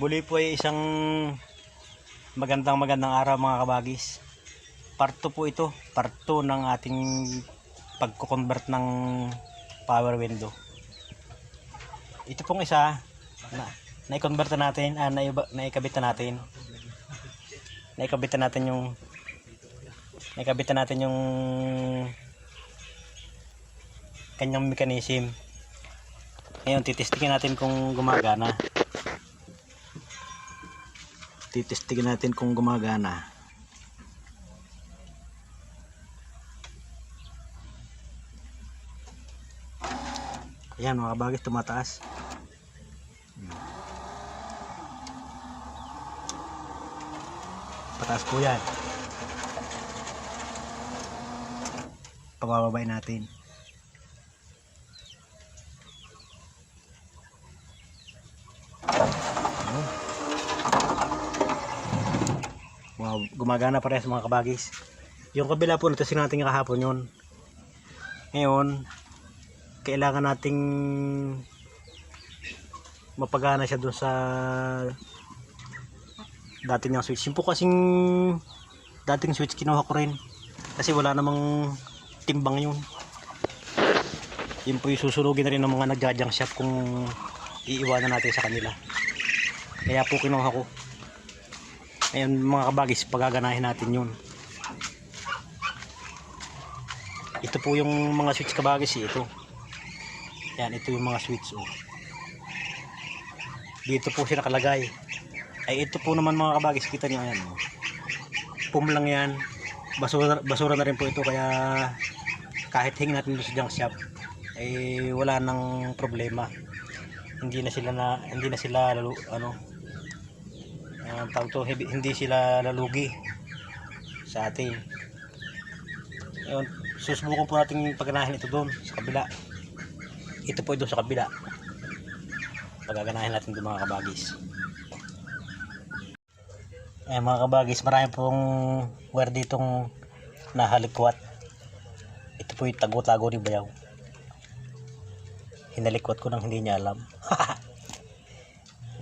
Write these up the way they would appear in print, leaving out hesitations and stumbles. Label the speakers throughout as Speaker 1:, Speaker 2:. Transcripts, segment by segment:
Speaker 1: Muli po ay isang magandang araw mga kabagis. Part 2 po ito. Part 2 ng ating pagko-convert ng power window. Ito pong isa na-convert na natin, naikabit na natin yung kanyang mechanism. Ngayon titestingin natin kung gumagana. Ayan mga kabagis, tumataas. Pataas po yan. Pabababay natin. Gumagana parehas mga kabagis. Yung kabila po natin natin kahapon yun. Ngayon kailangan nating mapagana siya doon sa dating ng switch. Yung po kasing dating switch kinuha ko rin kasi wala namang timbang yun. Yun po yung susunugin na rin ng mga nagja-junk shop kung iiwanan natin sa kanila. Kaya po kinuha ko. Ngayon mga kabagis, pagaganahin natin yun. Ito po yung mga switch kabagis, ito. Yan, ito yung mga switch. Dito po siya nakalagay. Ay ito po naman mga kabagis, kita niyo yan. Pum lang yan. Basura na rin po ito, kaya kahit hingin natin doon sa junk shop, ay wala nang problema. Hindi na sila hindi sila lalugi sa atin. Ngayon, susubukan po natin paganahin ito doon sa kabila. Ito po doon sa kabila. Pagaganahin natin doon mga kabagis. Ayan mga kabagis, marami pong wire ditong nahalikwat. Ito po yung tago-tago ni Bayaw. Hinalikwat ko nang hindi niya alam.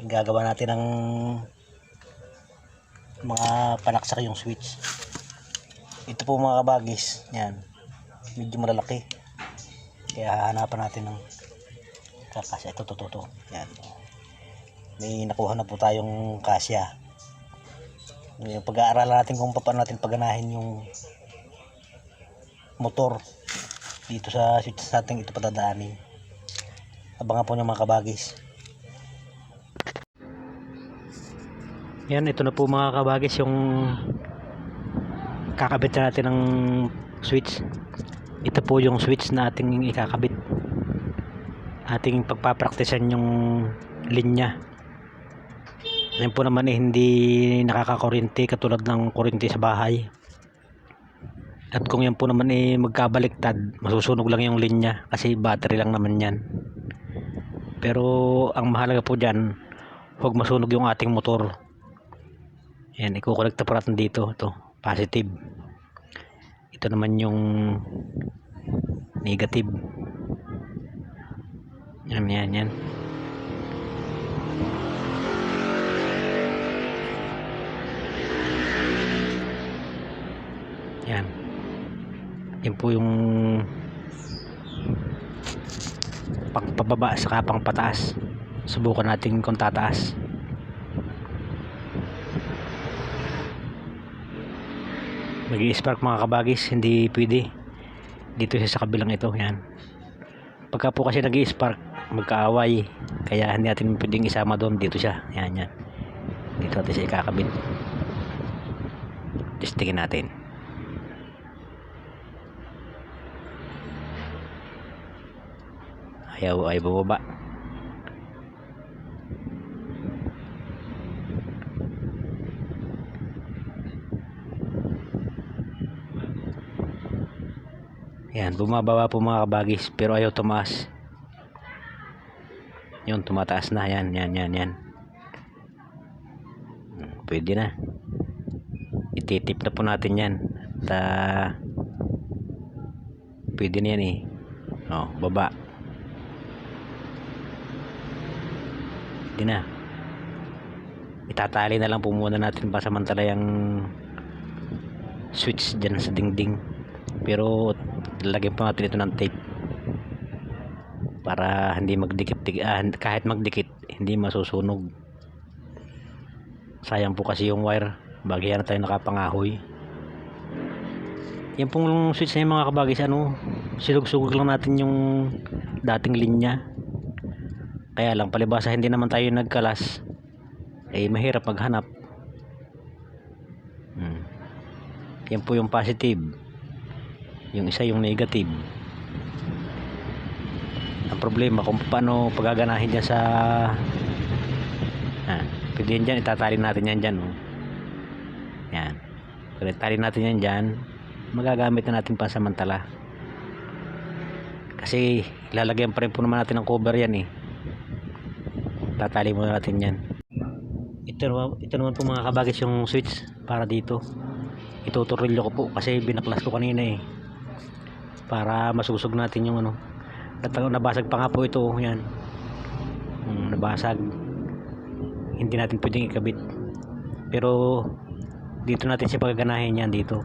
Speaker 1: Gagawa natin ng mga panaksak yung switch. Ito po mga kabagis, yan, medyo malalaki, kaya hahanapan natin ng kakasya. Ito yan, may nakuha na po tayong kasya. Pag-aaralan natin kung paano natin paganahin yung motor dito sa switch natin ito patadaanin. Abangan po nyo mga kabagis. Yan, ito na po mga kabagis yung kakabit na natin ng switch. Ito po yung switch na ating ikakabit. Ating pagpapraktisan yung linya. Yan po naman hindi nakakakuryente katulad ng kuryente sa bahay. At kung yan po naman magkabaliktad, masusunog lang yung linya kasi battery lang naman yan. Pero ang mahalaga po dyan, huwag masunog yung ating motor. Yan, ikukolekta po natin dito. Ito, positive. Ito naman yung negative. Yan. Yan. Yan po yung pagpababa saka pang pataas. Subukan natin kung tataas. Mag-i-spark mga kabagis, hindi pwede dito siya sa kabilang ito. Yan, pagka po kasi nag-i-spark, magkaaway, kaya hindi natin pwedeng isama doon. Dito siya, yan, dito natin siya ikakabit. Testingin natin. Ayaw bababa. Yan, bumababa po mga kabagis, pero ayaw tumaas. Yun, tumataas na. Yan. Pwede na. Ititip na po natin yan. At pwede na yan baba. Pwede na. itatali na lang po muna natin pasamantala yung switch dyan sa dingding, pero lalagyan po natin ito ng tape para hindi magdikit, kahit magdikit hindi masusunog. Sayang po kasi yung wire, bagyan na tayo nakapangahoy. Yan pong switch na yung mga kabagis, silug-sugog lang natin yung dating linya. Kaya lang palibasa hindi naman tayo nagkalas, mahirap maghanap. Yan po yung positive, yung isa yung negative. Ang problema kung paano pagaganahin dyan sa pwede yan dyan, itatali natin yan dyan, yan, itatali natin yan dyan, magagamit na natin pansamantala kasi ilalagyan pa rin po naman natin ng cover yan. Tatali muna natin yan. Ito naman po mga kabagis yung switch para dito. Ituturilyo ko po kasi binaklas ko kanina para masusog natin yung nabasag pa nga po ito, yan, nabasag, hindi natin pwedeng ikabit, pero dito natin siya pagaganahin, yan dito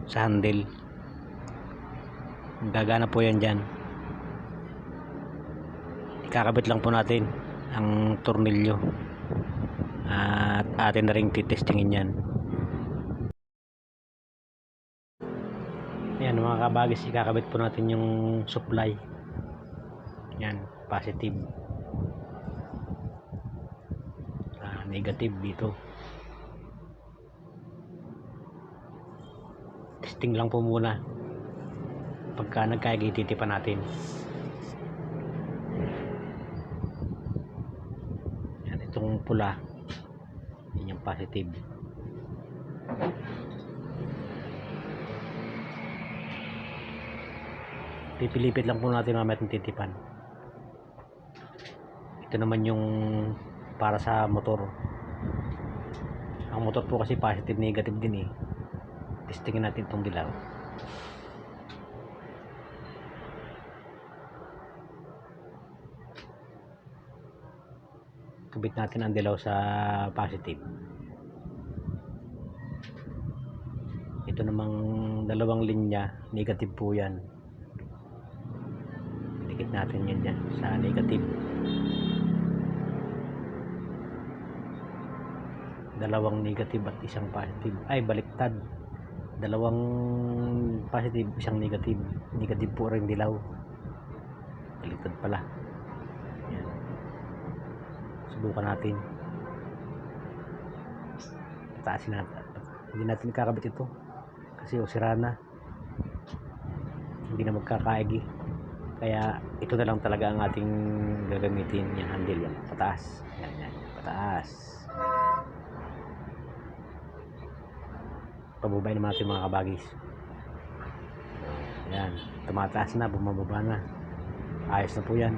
Speaker 1: sa handle, gagana po yan dyan. Ikakabit lang po natin ang tornilyo at atin na rin titestingin yan. Yan mga kabagis, ikakabit po natin yung supply, yan, positive, negative dito. Testing lang po muna, pagka nagkaya titipan natin. Yan, itong pula, yan yung positive. Pipilipit lang po natin mamaya itong titipan. Ito naman yung para sa motor. Ang motor po kasi positive negative din. Testingin natin itong dilaw. Kabit natin ang dilaw sa positive. Ito namang dalawang linya negative po yan. Dikit natin yan dyan sa negative. Dalawang negative at isang positive, baliktad, dalawang positive, isang negative. Negative po rin dilaw, baliktad pala. Yan. Subukan natin, taasin natin. Hindi natin kakabit ito kasi sira na, hindi na magkakaigi, kaya ito na lang talaga ang ating gagamitin. Yan, handle yan, pataas, yan, pataas. Pabubayin naman natin mga kabagis. Yan, tumataas na, bumababa na, ayos na po yan.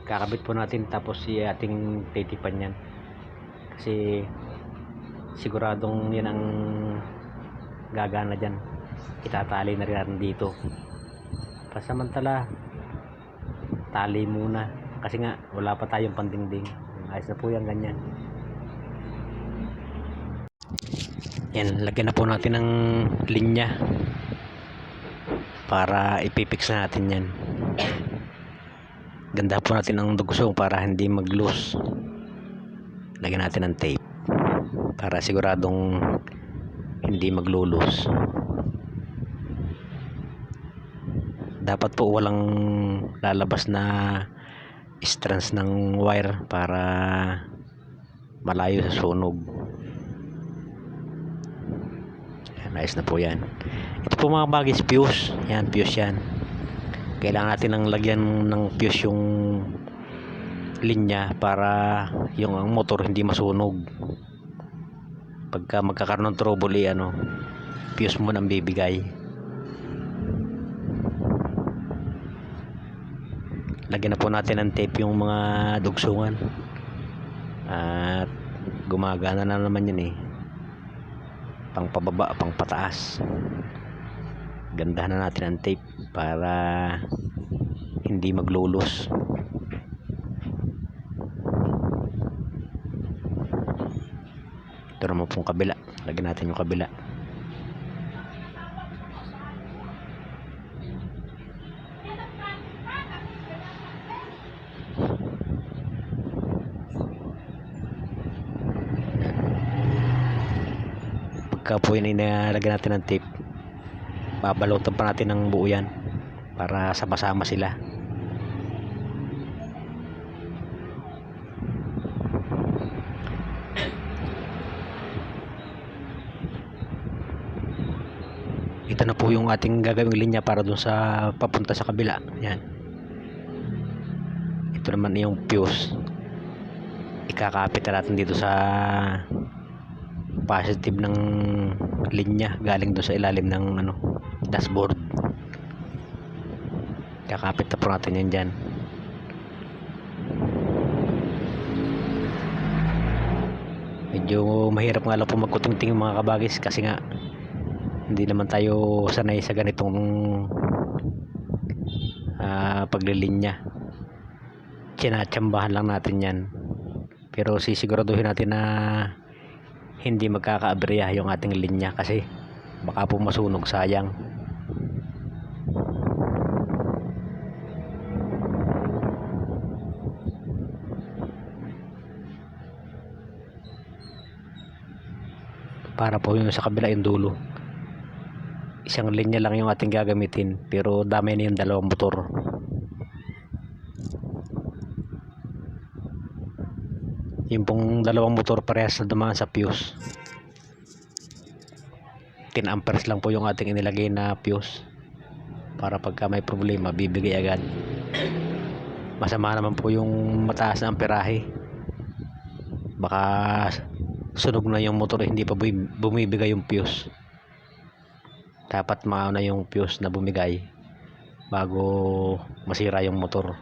Speaker 1: Kakabit po natin tapos ating titipan yan kasi siguradong yan ang gagana dyan. Itatali na rin natin dito pasamantala, tali muna kasi nga wala pa tayong pandingding. Ayos na po yan, ganyan. Yan, lagyan na po natin ng linya para ipipix na natin yan. Ganda po natin ang dugsong para hindi mag-loose. Lagyan natin ng tape para siguradong hindi mag-loose. Dapat po walang lalabas na strands ng wire para malayo sa sunog. Nice na po yan. Ito po mga bagis, fuse. Yan, fuse yan. Kailangan natin ng lagyan ng fuse yung linya para yung motor hindi masunog. Pagka magkakaroon ng trouble, fuse mo nang bibigay. Lagyan na po natin ng tape yung mga dugsungan at gumagana na naman yun pang pababa, pang pataas. Gandahan na natin ang tape para hindi maglulos. Ito naman pong kabila, lagyan natin yung kabila. Pagka po yun inalagyan natin ng tape, babalutan pa natin ng buo yan para sama-sama sila. Ito na po yung ating gagawing linya para dun sa papunta sa kabila. Yan. Ito naman yung fuse. Ikakapit na natin dito sa positive ng linya galing doon sa ilalim ng dashboard. Kakapit na po natin yan dyan. Medyo mahirap nga lang po magkutingting mga kabagis kasi nga hindi naman tayo sanay sa ganitong paglilinya. Tsinatsambahan lang natin yan, pero sisiguraduhin natin na hindi magkakaaberya yung ating linya kasi baka po masunog, sayang. Para po yung sa kabila yung dulo, isang linya lang yung ating gagamitin pero dami na yung dalawang motor. Yung pong dalawang motor parehas na dumaan sa fuse. 10 amperes lang po yung ating inilagay na fuse para pagka may problema bibigay agad. Masama naman po yung mataas na amperahe, baka sunog na yung motor, hindi pa bumibigay yung fuse. Dapat mauna yung fuse na bumigay bago masira yung motor.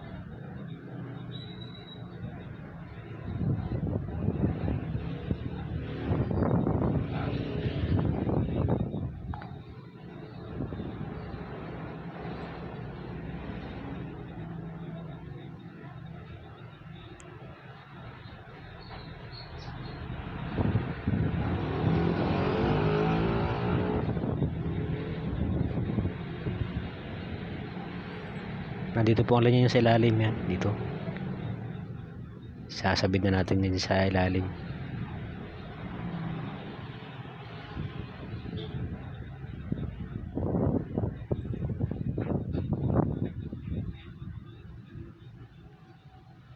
Speaker 1: Nandito po ang linya sa ilalim yan, dito. Sasabit na natin din sa ilalim.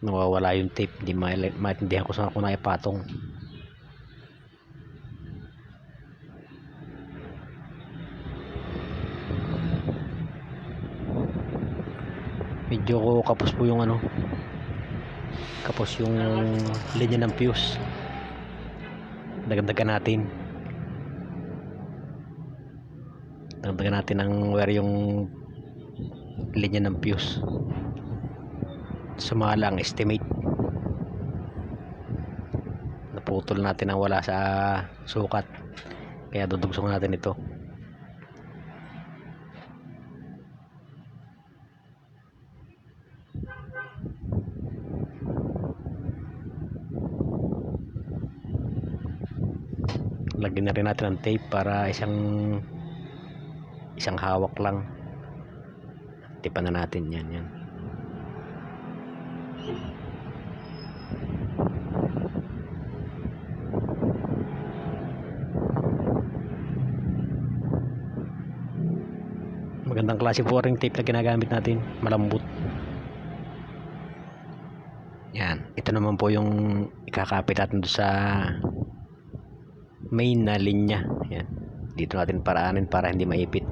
Speaker 1: Nawawala yung tape, hindi maintindihan ko saan ako naipatong. Medyo kapos po yung kapos yung linya ng fuse. Dagdagan natin ng wire yung linya ng fuse. Sumala ang estimate, naputol natin ang wala sa sukat, kaya dudugsong natin ito. Lagyan na rin natin ng tape para isang hawak lang. Tipan na natin yan. Magandang klase po ring tape na ginagamit natin, malambot. Yan, ito naman po yung ikakapit natin sa main na linya. Yan, dito natin paraanin para hindi maipit.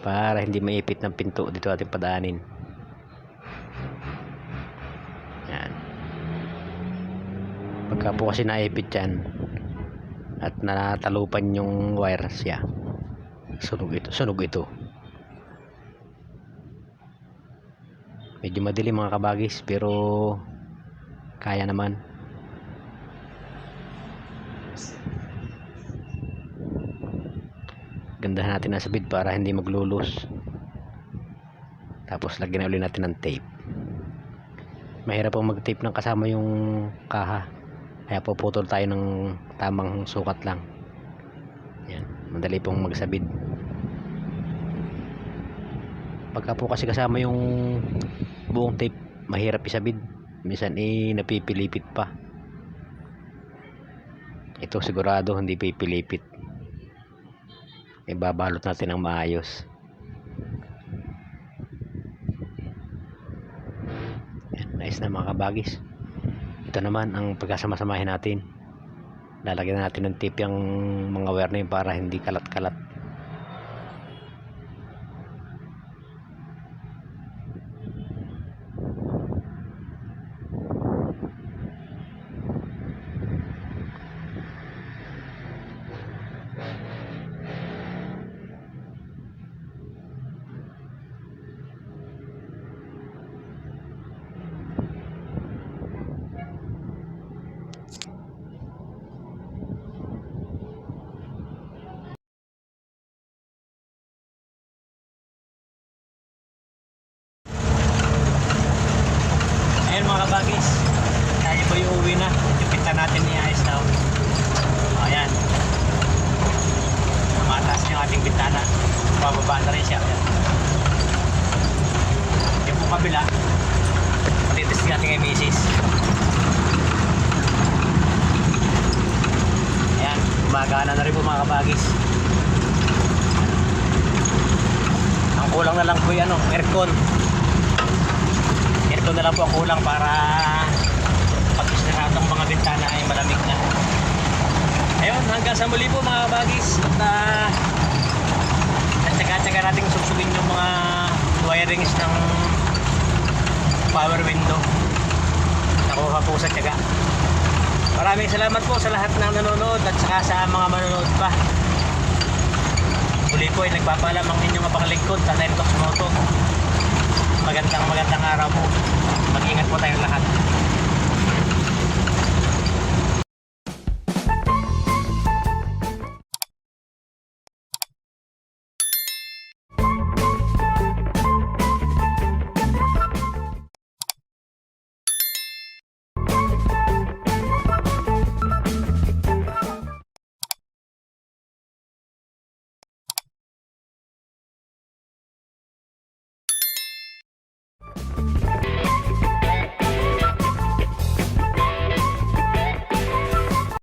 Speaker 1: Para hindi maipit ng pinto, dito natin padaanin. Yan. Pagka po kasi naipit yan at natalupan yung wire siya, sunog ito. Medyo madilim mga kabagis, pero kaya naman. gandahan natin ang sabid para hindi maglulos. Tapos lagyan na ulit natin ng tape. Mahirap pong mag-tape ng kasama yung kaha, kaya puputol tayo ng tamang sukat lang. Yan, madali pong magsabid. Pagka po kasi kasama yung buong tape, mahirap isabid. Minsan napipilipit pa. Ito sigurado hindi pipilipit. Ibabalot natin ng maayos. Yan, nice na mga kabagis. Ito naman ang pagkasama-samahin natin. Lalagyan natin ng tape yung mga wire na yun para hindi kalat-kalat. Ayan mga kabagis, tayo po yung uwi na. Yung pinta natin iayos na. Ayan, mataas yung ating bintana, bababa na rin siya. Ayan. Yung po kabila, patitis natin kay misis. Ayan, gumagana na rin po mga kabagis. Ang kulang na lang po yung aircon. Ito na lang po ang kulang para pag isnaratang mga bintana ay malamig na. Ayun, hanggang sa muli po mga kabagis. At tsaga-tsaga natin susugin yung mga wirings ng power window. Nakuha po sa tsaga. Maraming salamat po sa lahat ng nanonood at saka sa mga manonood pa. Muli po ay nagpapaalam ang inyong paglingkod sa Lentox Moto. Magandang araw po. Mag-ingat po tayong lahat.